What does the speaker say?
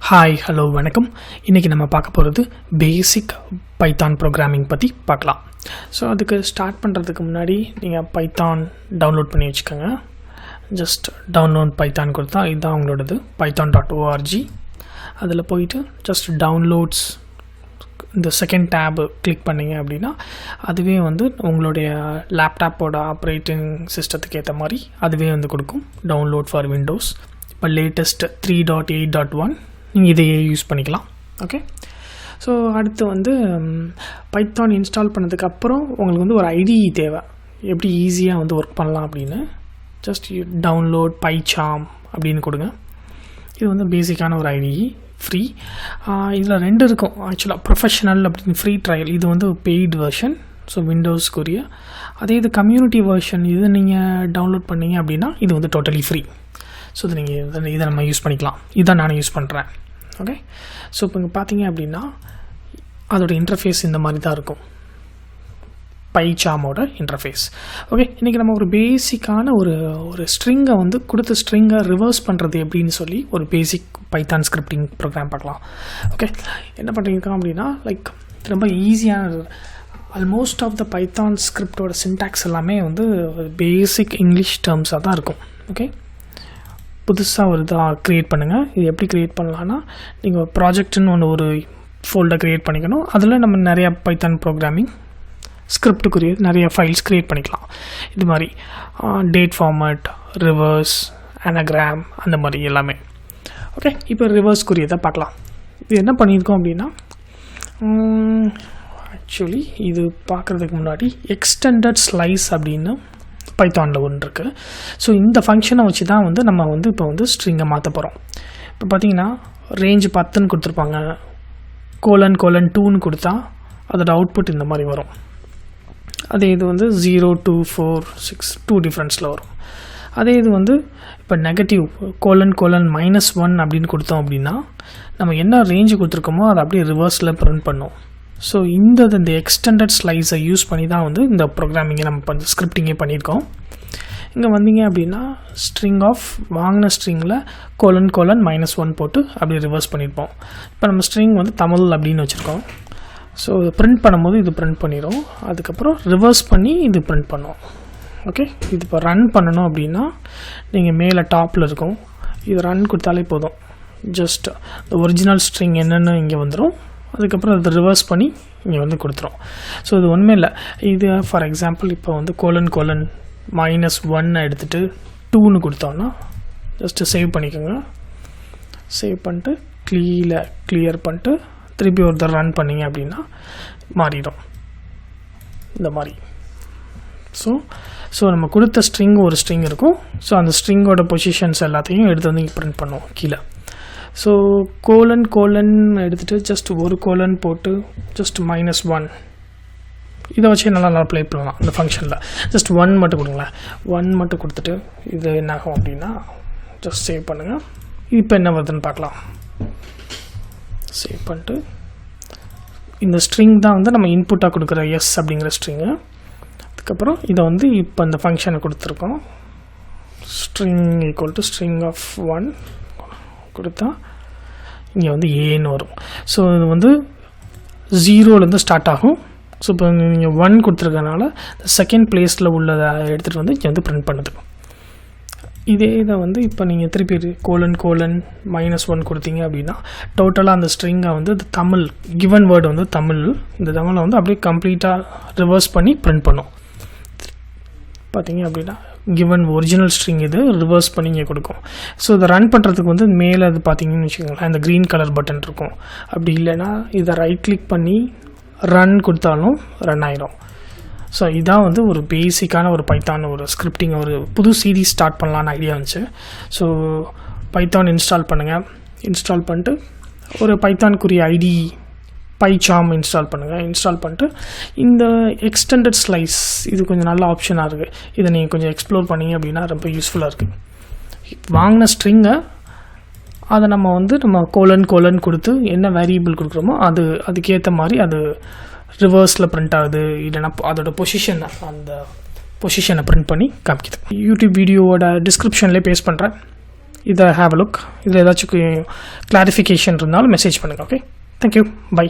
Hi hello வணக்கம். இன்றைக்கி நம்ம பார்க்க போகிறது பேசிக் பைத்தான் ப்ரோக்ராமிங் பற்றி பார்க்கலாம். ஸோ அதுக்கு ஸ்டார்ட் பண்ணுறதுக்கு முன்னாடி நீங்கள் பைத்தான் டவுன்லோட் பண்ணி வச்சுக்கோங்க. ஜஸ்ட் டவுன்லோட் பைத்தான் கொடுத்தா இதுதான் உங்களோடது python.org. அதில் போயிட்டு ஜஸ்ட் டவுன்லோட்ஸ் இந்த செகண்ட் டேபு கிளிக் பண்ணிங்க அப்படின்னா அதுவே வந்து உங்களுடைய லேப்டாப்போட ஆப்ரேட்டிங் சிஸ்டத்துக்கு ஏற்ற மாதிரி அதுவே வந்து கொடுக்கும். Download for Windows. இப்போ லேட்டஸ்ட் 3.8.1 நீங்கள் இதையே யூஸ் பண்ணிக்கலாம். ஓகே. ஸோ அடுத்து வந்து பைத்தான் இன்ஸ்டால் பண்ணதுக்கப்புறம் உங்களுக்கு வந்து ஒரு ஐடி தேவை, எப்படி ஈஸியாக வந்து ஒர்க் பண்ணலாம் அப்படின்னு. ஜஸ்ட் டவுன்லோட் பைச்சாம் அப்படின்னு கொடுங்க. இது வந்து பேசிக்கான ஒரு ஐடி, ஃப்ரீ. இதில் ரெண்டு இருக்கும் ஆக்சுவலாக, ப்ரொஃபஷனல் அப்படின்னு ஃப்ரீ ட்ரையல். இது வந்து பெய்டு வெர்ஷன், ஸோ விண்டோஸ்க்குரிய. அதே இது கம்யூனிட்டி வெர்ஷன், இது நீங்கள் டவுன்லோட் பண்ணிங்க அப்படின்னா இது வந்து டோட்டலி ஃப்ரீ. ஸோ இது நீங்கள் இதை நம்ம யூஸ் பண்ணிக்கலாம். இதுதான் நான் யூஸ் பண்ணுறேன். ஓகே. ஸோ இப்போ இங்கே பார்த்தீங்க அப்படின்னா அதோட இன்டர்ஃபேஸ் இந்த மாதிரி தான் இருக்கும், பைச்சாமோட இன்டர்ஃபேஸ். ஓகே. இன்றைக்கி நம்ம ஒரு பேசிக்கான ஒரு ஸ்ட்ரிங்கை வந்து கொடுத்த ஸ்ட்ரிங்கை ரிவர்ஸ் பண்ணுறது எப்படின்னு சொல்லி ஒரு பேசிக் பைத்தான் ஸ்கிரிப்டிங் ப்ரோக்ராம் பார்க்கலாம். ஓகே. என்ன பண்ணியிருக்கோம் அப்படின்னா லைக் ரொம்ப ஈஸியான ஆல்மோஸ்ட் ஆஃப் த பைத்தான் ஸ்கிரிப்டோட சின்டாக்ஸ் எல்லாமே வந்து பேசிக் இங்கிலீஷ் டேர்ம்ஸாக தான் இருக்கும். ஓகே. புதுசாக ஒரு இதாக க்ரியேட் பண்ணுங்கள். இது எப்படி க்ரியேட் பண்ணலான்னா, நீங்கள் ப்ராஜெக்ட்னு ஒரு ஃபோல்டர் க்ரியேட் பண்ணிக்கணும். அதில் நம்ம நிறையா பைத்தான் ப்ரோக்ராமிங் ஸ்கிரிப்டுக்குரிய நிறைய ஃபைல்ஸ் க்ரியேட் பண்ணிக்கலாம். இது மாதிரி டேட் ஃபார்மேட், ரிவர்ஸ், அனகிராம், அந்த மாதிரி எல்லாமே. ஓகே. இப்போ ரிவர்ஸ்க்குரியதை பார்க்கலாம். இது என்ன பண்ணியிருக்கோம் அப்படின்னா, ஆக்சுவலி இது பார்க்குறதுக்கு முன்னாடி எக்ஸ்டெண்டட் ஸ்லைஸ் அப்படின்னு பைத்தானில் ஒன்று இருக்குது. ஸோ இந்த ஃபங்க்ஷனை வச்சு தான் வந்து நம்ம வந்து இப்போ வந்து ஸ்ட்ரிங்கை மாற்ற போகிறோம். இப்போ பார்த்தீங்கன்னா ரேஞ்சு 10ன்னு கொடுத்துருப்பாங்க, ::2ன்னு கொடுத்தா அதோட அவுட்புட் இந்த மாதிரி வரும். அதே இது வந்து 0, 2, 4, 6 2 டிஃப்ரென்ஸில் வரும். அதே இது வந்து இப்போ நெகட்டிவ் ::1 அப்படின்னு கொடுத்தோம் அப்படின்னா நம்ம என்ன ரேஞ்சு கொடுத்துருக்கோமோ அதை அப்படியே ரிவர்ஸில் பிரிண்ட் பண்ணோம். ஸோ இந்த எக்ஸ்டெண்டட் ஸ்லைஸை யூஸ் பண்ணி தான் வந்து இந்த ப்ரோக்ராமிங்கை நம்ம ஸ்கிரிப்டிங்கே பண்ணியிருக்கோம். இங்கே வந்தீங்க அப்படின்னா ஸ்ட்ரிங் ஆஃப் வாங்கின ஸ்ட்ரிங்கில் ::1 போட்டு அப்படியே ரிவர்ஸ் பண்ணியிருப்போம். இப்போ நம்ம ஸ்ட்ரிங் வந்து தமிழ் அப்படின்னு வச்சுருக்கோம். ஸோ பிரிண்ட் பண்ணும்போது இது பிரிண்ட் பண்ணிடும். அதுக்கப்புறம் ரிவர்ஸ் பண்ணி இது பிரிண்ட் பண்ணுவோம். ஓகே. இது இப்போ ரன் பண்ணணும் அப்படின்னா நீங்கள் மேலே டாப்பில் இருக்கும், இது ரன் கொடுத்தாலே போதும். ஜஸ்ட் இந்த ஒரிஜினல் ஸ்ட்ரிங் என்னென்னு இங்கே வந்துடும். அதுக்கப்புறம் அதை ரிவர்ஸ் பண்ணி இங்கே வந்து கொடுத்துரும். ஸோ இது ஒன்றுமே இல்லை. இது ஃபார் எக்ஸாம்பிள் இப்போ வந்து ::1 எடுத்துகிட்டு 2ன்னு கொடுத்தோன்னா ஜஸ்ட்டு சேவ் பண்ணிக்கோங்க. சேவ் பண்ணிட்டு கிளியர் பண்ணிட்டு திருப்பி ஒருத்தர் ரன் பண்ணிங்க அப்படின்னா மாறிடும் இந்த மாதிரி. ஸோ நம்ம கொடுத்த ஸ்ட்ரிங் ஒரு ஸ்ட்ரிங் இருக்கும். ஸோ அந்த ஸ்ட்ரிங்கோட பொசிஷன்ஸ் எல்லாத்தையும் எடுத்து வந்து பிரிண்ட் பண்ணுவோம் கீழே. ஸோ ::, எடுத்துகிட்டு ஜஸ்ட் ஒரு கோலன் போட்டு ஜஸ்ட் -1 இதை வச்சு நல்லா ப்ளே பண்ணலாம் இந்த ஃபங்க்ஷனில். ஜஸ்ட் 1 மட்டும் கொடுங்களேன். 1 மட்டும் கொடுத்துட்டு இது என்ன ஆகும் அப்படின்னா ஜஸ்ட் சேவ் பண்ணுங்கள். இப்போ என்ன வருதுன்னு பார்க்கலாம். சேவ் பண்ணிட்டு இந்த ஸ்ட்ரிங் தான் வந்து நம்ம இன்புட்டாக கொடுக்குற எஸ் அப்படிங்கிற ஸ்ட்ரிங்கு. அதுக்கப்புறம் இதை வந்து இப்போ இந்த ஃபங்க்ஷனை கொடுத்துருக்கோம். ஸ்ட்ரிங் = string of 1 கொடுத்தா இங்கே வந்து ஏன்னு வரும். ஸோ இது வந்து 0லேருந்து ஸ்டார்ட் ஆகும். ஸோ இப்போ நீங்கள் 1 கொடுத்துருக்கனால செகண்ட் பிளேஸில் உள்ளதை எடுத்துகிட்டு வந்து இங்கே வந்து பிரிண்ட் பண்ணுது. இதே இதை வந்து இப்போ நீங்கள் திருப்பி ::1 கொடுத்தீங்க அப்படின்னா டோட்டலாக அந்த ஸ்ட்ரிங்கை வந்து தமிழ் கிவன் வேர்டு வந்து தமிழ், இந்த தமிழை வந்து அப்படியே கம்ப்ளீட்டாக ரிவர்ஸ் பண்ணி பிரிண்ட் பண்ணும். பார்த்தீங்க அப்படின்னா கிவன் ஒரிஜினல் ஸ்ட்ரிங் இது ரிவர்ஸ் பண்ணி இங்கே கொடுக்கும். ஸோ இதை ரன் பண்ணுறதுக்கு வந்து மேலே அது பார்த்தீங்கன்னு வச்சுக்கோங்களேன், இந்த க்ரீன் கலர் பட்டன் இருக்கும். அப்படி இல்லைன்னா இதை ரைட் கிளிக் பண்ணி ரன் கொடுத்தாலும் ரன் ஆகிடும். ஸோ இதான் வந்து ஒரு பேசிக்கான ஒரு பைத்தான் ஒரு ஸ்கிரிப்டிங் ஒரு புது சீரீஸ் ஸ்டார்ட் பண்ணலான்னு ஐடியா இருந்துச்சு. ஸோ பைத்தான் இன்ஸ்டால் பண்ணுங்கள். இன்ஸ்டால் பண்ணிட்டு ஒரு பைத்தானுக்குரிய ஐடி பைச்சாம் இன்ஸ்டால் பண்ணுங்கள். இன்ஸ்டால் பண்ணிட்டு இந்த எக்ஸ்டெண்டட் ஸ்லைஸ் இது கொஞ்சம் நல்ல ஆப்ஷனாக இருக்குது. இதை நீங்கள் கொஞ்சம் எக்ஸ்ப்ளோர் பண்ணிங்க அப்படின்னா ரொம்ப யூஸ்ஃபுல்லாக இருக்குது. வாங்கின ஸ்ட்ரிங்கை அதை நம்ம வந்து நம்ம ::, கொடுத்து என்ன வேரியபிள் கொடுக்குறோமோ அதுக்கேற்ற மாதிரி அது ரிவர்ஸில் பிரிண்ட் ஆகுது. இல்லைனா அதோட பொசிஷனை பிரிண்ட் பண்ணி காமிக்குது. யூடியூப் வீடியோவோட டிஸ்கிரிப்ஷன்லேயே பேஸ்ட் பண்ணுறேன். இதை ஹேவ் அ லுக். இதில் ஏதாச்சும் கிளாரிஃபிகேஷன் இருந்தாலும் மெசேஜ் பண்ணுங்கள். Okay, thank you, by.